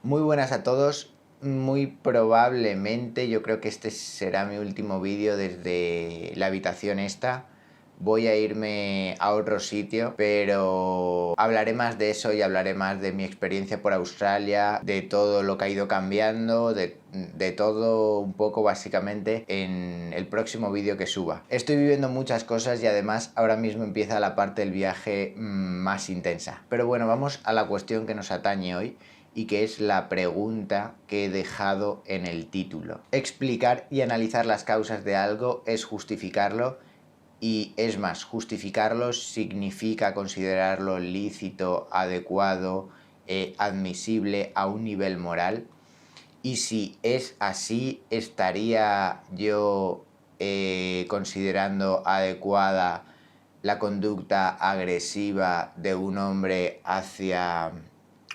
Muy buenas a todos. Muy probablemente yo creo que este será mi último vídeo desde la habitación esta. Voy a irme a otro sitio, pero hablaré más de eso y hablaré más de mi experiencia por Australia, de todo lo que ha ido cambiando, de todo un poco básicamente en el próximo vídeo que suba. Estoy viviendo muchas cosas y además ahora mismo empieza la parte del viaje más intensa. Pero bueno, vamos a la cuestión que nos atañe hoy y que es la pregunta que he dejado en el título. Explicar y analizar las causas de algo es justificarlo. Y es más, justificarlo significa considerarlo lícito, adecuado, admisible a un nivel moral. Y si es así, ¿estaría yo considerando adecuada la conducta agresiva de un hombre hacia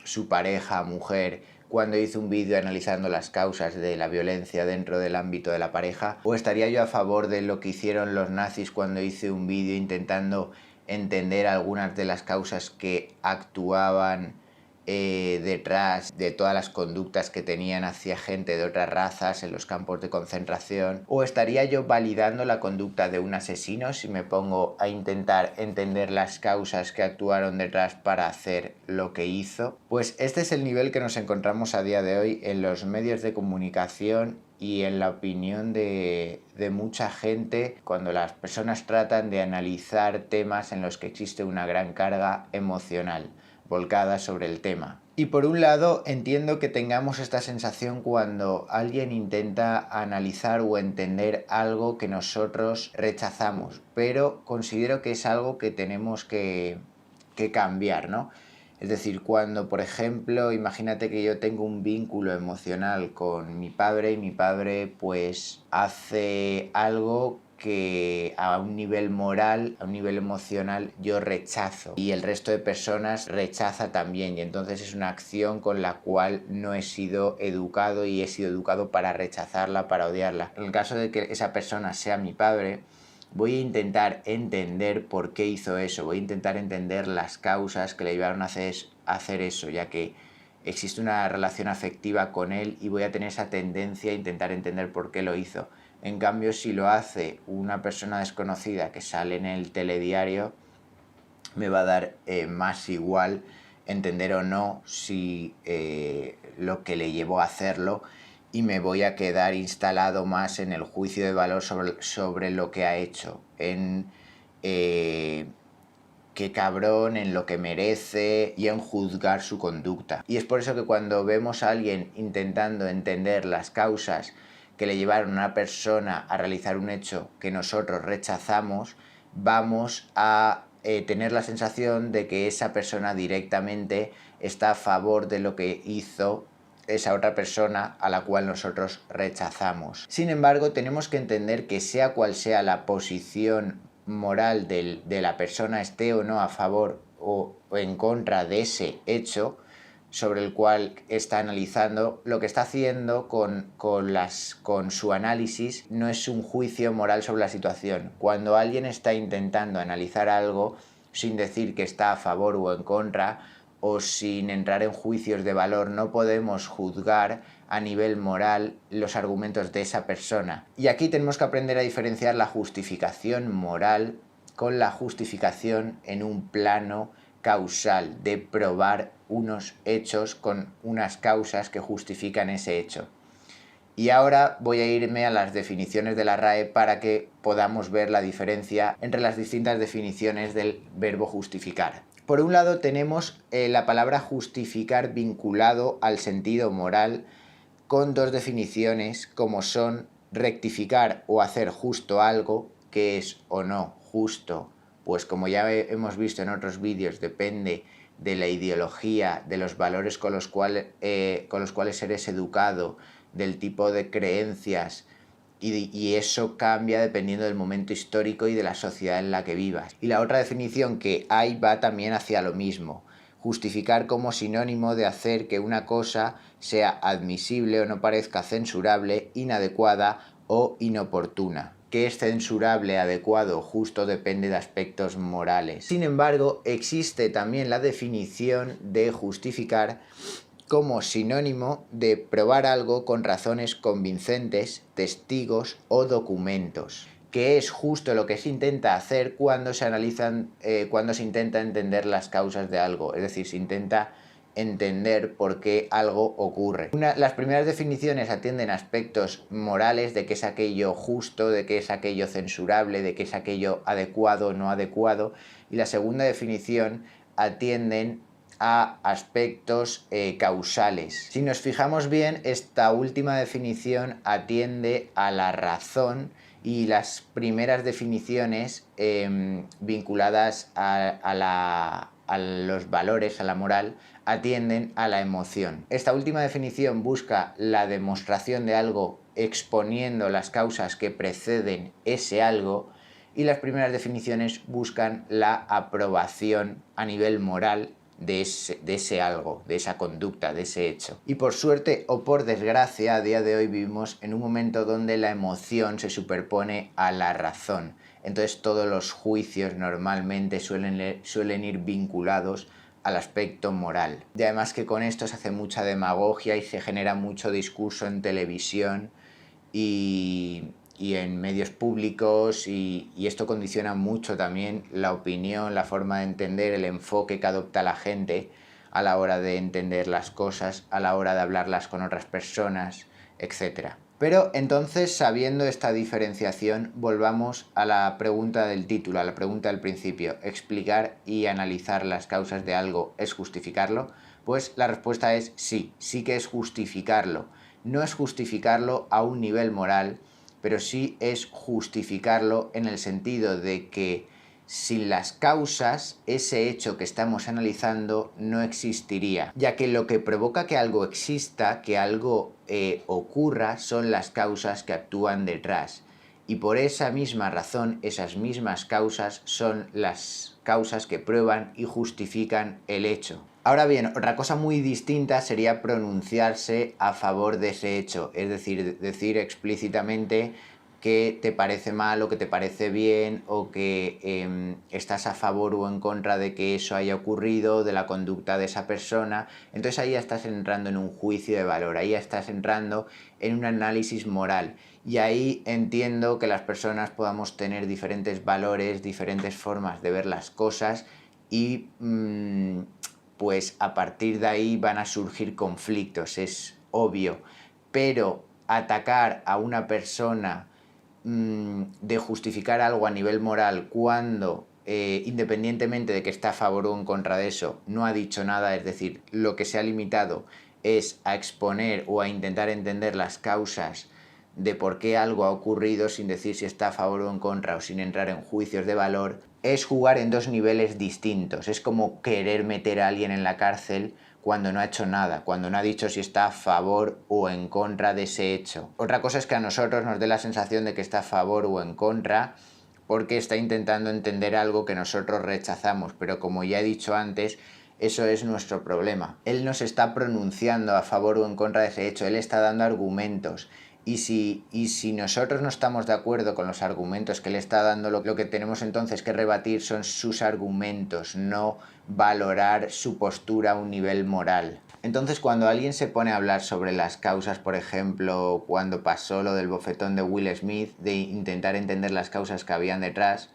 su pareja, mujer, cuando hizo un vídeo analizando las causas de la violencia dentro del ámbito de la pareja? ¿O estaría yo a favor de lo que hicieron los nazis cuando hice un vídeo intentando entender algunas de las causas que actuaban detrás de todas las conductas que tenían hacia gente de otras razas en los campos de concentración? ¿O estaría yo validando la conducta de un asesino si me pongo a intentar entender las causas que actuaron detrás para hacer lo que hizo? Pues este es el nivel que nos encontramos a día de hoy en los medios de comunicación y en la opinión de mucha gente cuando las personas tratan de analizar temas en los que existe una gran carga emocional volcada sobre el tema. Y por un lado entiendo que tengamos esta sensación cuando alguien intenta analizar o entender algo que nosotros rechazamos, pero considero que es algo que tenemos que cambiar, ¿no? Es decir, cuando, por ejemplo, imagínate que yo tengo un vínculo emocional con mi padre y mi padre pues hace algo que a un nivel moral, a un nivel emocional, yo rechazo y el resto de personas rechaza también, y entonces es una acción con la cual no he sido educado y he sido educado para rechazarla, para odiarla. En el caso de que esa persona sea mi padre, voy a intentar entender por qué hizo eso, voy a intentar entender las causas que le llevaron a hacer eso, ya que existe una relación afectiva con él y voy a tener esa tendencia a intentar entender por qué lo hizo. En cambio, si lo hace una persona desconocida que sale en el telediario, me va a dar más igual entender o no si lo que le llevó a hacerlo, y me voy a quedar instalado más en el juicio de valor sobre lo que ha hecho, en qué cabrón, en lo que merece y en juzgar su conducta. Y es por eso que cuando vemos a alguien intentando entender las causas que le llevaron a una persona a realizar un hecho que nosotros rechazamos, vamos a tener la sensación de que esa persona directamente está a favor de lo que hizo esa otra persona a la cual nosotros rechazamos. Sin embargo, tenemos que entender que sea cual sea la posición moral de la persona, esté o no a favor o en contra de ese hecho sobre el cual está analizando, lo que está haciendo con su análisis no es un juicio moral sobre la situación. Cuando alguien está intentando analizar algo sin decir que está a favor o en contra, o sin entrar en juicios de valor, no podemos juzgar a nivel moral los argumentos de esa persona. Y aquí tenemos que aprender a diferenciar la justificación moral con la justificación en un plano causal, de probar unos hechos con unas causas que justifican ese hecho. Y ahora voy a irme a las definiciones de la RAE para que podamos ver la diferencia entre las distintas definiciones del verbo justificar. Por un lado tenemos la palabra justificar vinculado al sentido moral, con dos definiciones como son rectificar o hacer justo algo, que es o no justo, pues como ya hemos visto en otros vídeos, depende de la ideología, de los valores con los cuales eres educado, del tipo de creencias, y eso cambia dependiendo del momento histórico y de la sociedad en la que vivas. Y la otra definición que hay va también hacia lo mismo: justificar como sinónimo de hacer que una cosa sea admisible o no parezca censurable, inadecuada o inoportuna. ¿Qué es censurable, adecuado o justo? Depende de aspectos morales. Sin embargo, existe también la definición de justificar como sinónimo de probar algo con razones convincentes, testigos o documentos, que es justo lo que se intenta hacer cuando se analizan, cuando se intenta entender las causas de algo, es decir, se intenta entender por qué algo ocurre. Las primeras definiciones atienden a aspectos morales, de qué es aquello justo, de qué es aquello censurable, de qué es aquello adecuado o no adecuado, y la segunda definición atienden a aspectos causales. Si nos fijamos bien, esta última definición atiende a la razón, y las primeras definiciones vinculadas a los valores, a la moral, atienden a la emoción. Esta última definición busca la demostración de algo exponiendo las causas que preceden ese algo, y las primeras definiciones buscan la aprobación a nivel moral de ese algo, de esa conducta, de ese hecho. Y por suerte o por desgracia, a día de hoy vivimos en un momento donde la emoción se superpone a la razón. Entonces todos los juicios normalmente suelen ir vinculados al aspecto moral. Y además que con esto se hace mucha demagogia y se genera mucho discurso en televisión y en medios públicos, y esto condiciona mucho también la opinión, la forma de entender, el enfoque que adopta la gente a la hora de entender las cosas, a la hora de hablarlas con otras personas, etc. Pero entonces, sabiendo esta diferenciación, volvamos a la pregunta del título, a la pregunta del principio: ¿explicar y analizar las causas de algo es justificarlo? Pues la respuesta es sí, sí que es justificarlo. No es justificarlo a un nivel moral, pero sí es justificarlo en el sentido de que sin las causas, ese hecho que estamos analizando no existiría, ya que lo que provoca que algo exista, que algo ocurra, son las causas que actúan detrás. Y por esa misma razón, esas mismas causas son las causas que prueban y justifican el hecho. Ahora bien, otra cosa muy distinta sería pronunciarse a favor de ese hecho, es decir, decir explícitamente que te parece mal o que te parece bien, o que estás a favor o en contra de que eso haya ocurrido, de la conducta de esa persona. Entonces ahí ya estás entrando en un juicio de valor, ahí ya estás entrando en un análisis moral. Y ahí entiendo que las personas podamos tener diferentes valores, diferentes formas de ver las cosas, y pues a partir de ahí van a surgir conflictos, es obvio. Pero atacar a una persona de justificar algo a nivel moral cuando, independientemente de que está a favor o en contra de eso, no ha dicho nada, es decir, lo que se ha limitado es a exponer o a intentar entender las causas de por qué algo ha ocurrido, sin decir si está a favor o en contra, o sin entrar en juicios de valor, es jugar en dos niveles distintos. Es como querer meter a alguien en la cárcel cuando no ha hecho nada, cuando no ha dicho si está a favor o en contra de ese hecho. Otra cosa es que a nosotros nos dé la sensación de que está a favor o en contra porque está intentando entender algo que nosotros rechazamos, pero como ya he dicho antes, eso es nuestro problema. Él no se está pronunciando a favor o en contra de ese hecho, él está dando argumentos. Y si nosotros no estamos de acuerdo con los argumentos que le está dando, lo que tenemos entonces que rebatir son sus argumentos, no valorar su postura a un nivel moral. Entonces, cuando alguien se pone a hablar sobre las causas, por ejemplo, cuando pasó lo del bofetón de Will Smith, de intentar entender las causas que habían detrás,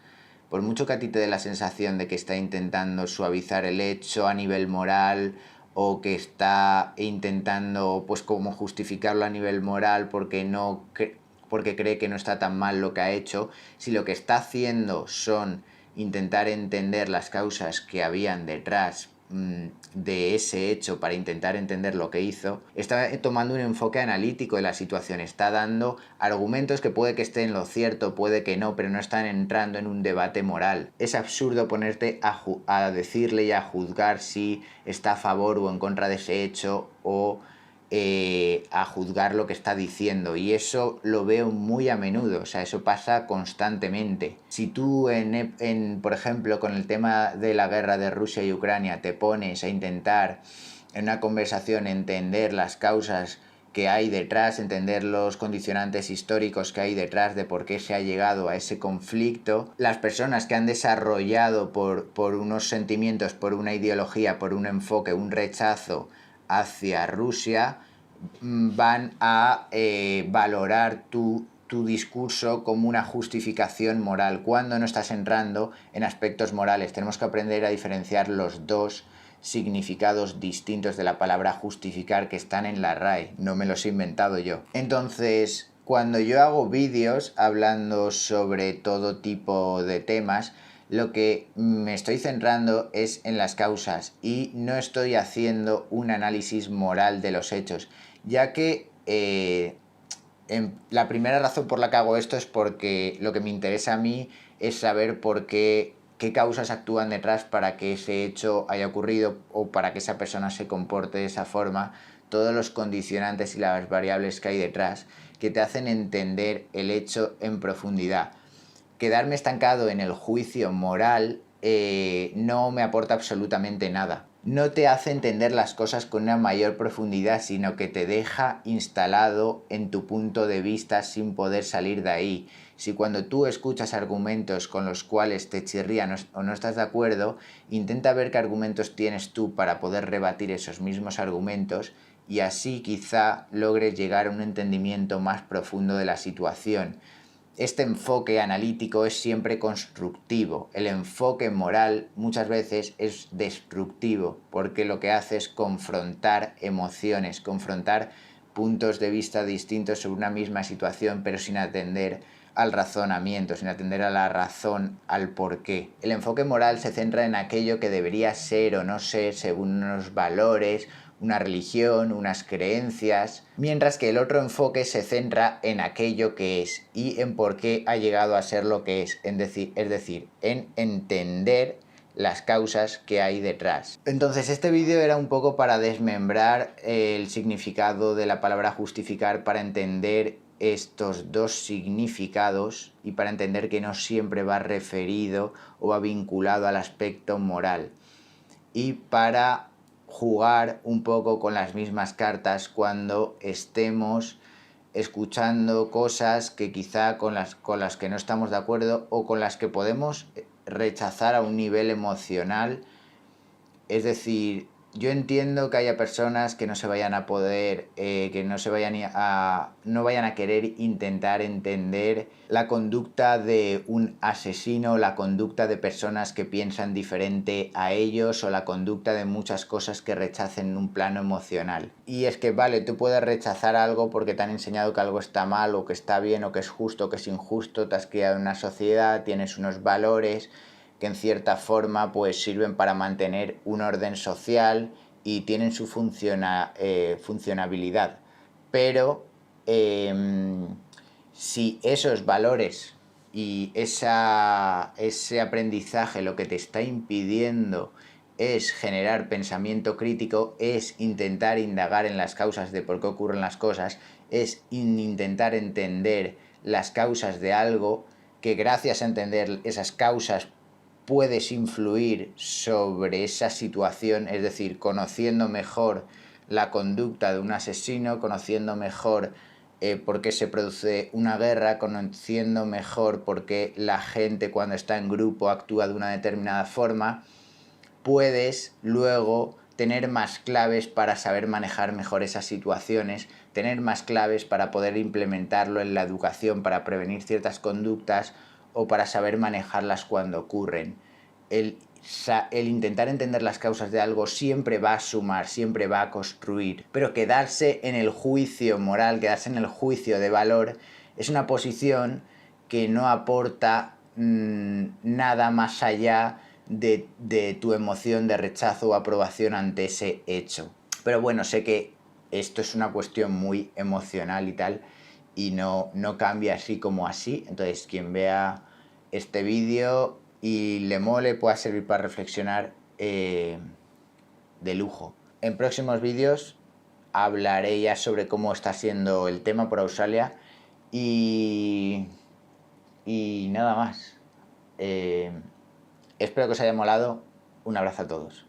por mucho que a ti te dé la sensación de que está intentando suavizar el hecho a nivel moral, o que está intentando pues como justificarlo a nivel moral porque cree que no está tan mal lo que ha hecho, si lo que está haciendo son intentar entender las causas que habían detrás de ese hecho para intentar entender lo que hizo, está tomando un enfoque analítico de la situación, está dando argumentos que puede que estén en lo cierto, puede que no, pero no están entrando en un debate moral. Es absurdo ponerte a decirle y a juzgar si está a favor o en contra de ese hecho, o a juzgar lo que está diciendo, y eso lo veo muy a menudo, o sea, eso pasa constantemente. Si tú, por ejemplo, con el tema de la guerra de Rusia y Ucrania, te pones a intentar en una conversación entender las causas que hay detrás, entender los condicionantes históricos que hay detrás de por qué se ha llegado a ese conflicto, las personas que han desarrollado por unos sentimientos, por una ideología, por un enfoque, un rechazo hacia Rusia van a valorar tu discurso como una justificación moral, cuando no estás entrando en aspectos morales. Tenemos que aprender a diferenciar los dos significados distintos de la palabra justificar que están en la RAE, no me los he inventado yo. Entonces, cuando yo hago vídeos hablando sobre todo tipo de temas, lo que me estoy centrando es en las causas y no estoy haciendo un análisis moral de los hechos, ya que la primera razón por la que hago esto es porque lo que me interesa a mí es saber qué causas actúan detrás para que ese hecho haya ocurrido o para que esa persona se comporte de esa forma, todos los condicionantes y las variables que hay detrás que te hacen entender el hecho en profundidad. Quedarme estancado en el juicio moral no me aporta absolutamente nada. No te hace entender las cosas con una mayor profundidad, sino que te deja instalado en tu punto de vista sin poder salir de ahí. Si cuando tú escuchas argumentos con los cuales te chirrían o no estás de acuerdo, intenta ver qué argumentos tienes tú para poder rebatir esos mismos argumentos y así quizá logres llegar a un entendimiento más profundo de la situación. Este enfoque analítico es siempre constructivo. El enfoque moral muchas veces es destructivo, porque lo que hace es confrontar emociones, confrontar puntos de vista distintos sobre una misma situación, pero sin atender al razonamiento, sin atender a la razón, al porqué. El enfoque moral se centra en aquello que debería ser o no ser según unos valores, una religión, unas creencias, mientras que el otro enfoque se centra en aquello que es y en por qué ha llegado a ser lo que es, es decir, en entender las causas que hay detrás. Entonces este vídeo era un poco para desmembrar el significado de la palabra justificar, para entender estos dos significados y para entender que no siempre va referido o va vinculado al aspecto moral, y para jugar un poco con las mismas cartas cuando estemos escuchando cosas que quizá con las que no estamos de acuerdo o con las que podemos rechazar a un nivel emocional. Es decir, yo entiendo que haya personas que no se vayan a poder, que no vayan a querer intentar entender la conducta de un asesino, la conducta de personas que piensan diferente a ellos o la conducta de muchas cosas que rechacen en un plano emocional. Y es que, vale, tú puedes rechazar algo porque te han enseñado que algo está mal o que está bien o que es justo o que es injusto, te has criado en una sociedad, tienes unos valores que en cierta forma pues sirven para mantener un orden social y tienen su funcionabilidad. Pero si esos valores y ese aprendizaje lo que te está impidiendo es generar pensamiento crítico, es intentar indagar en las causas de por qué ocurren las cosas, es intentar entender las causas de algo, que gracias a entender esas causas puedes influir sobre esa situación, es decir, conociendo mejor la conducta de un asesino, conociendo mejor por qué se produce una guerra, conociendo mejor por qué la gente cuando está en grupo actúa de una determinada forma, puedes luego tener más claves para saber manejar mejor esas situaciones, tener más claves para poder implementarlo en la educación, para prevenir ciertas conductas o para saber manejarlas cuando ocurren. El intentar entender las causas de algo siempre va a sumar, siempre va a construir, pero quedarse en el juicio moral, quedarse en el juicio de valor, es una posición que no aporta nada más allá de tu emoción de rechazo o aprobación ante ese hecho. Pero bueno, sé que esto es una cuestión muy emocional y tal, y no cambia así como así. Entonces, quien vea este vídeo y le mole, pueda servir para reflexionar, de lujo. En próximos vídeos hablaré ya sobre cómo está siendo el tema por Australia y nada más. Espero que os haya molado. Un abrazo a todos.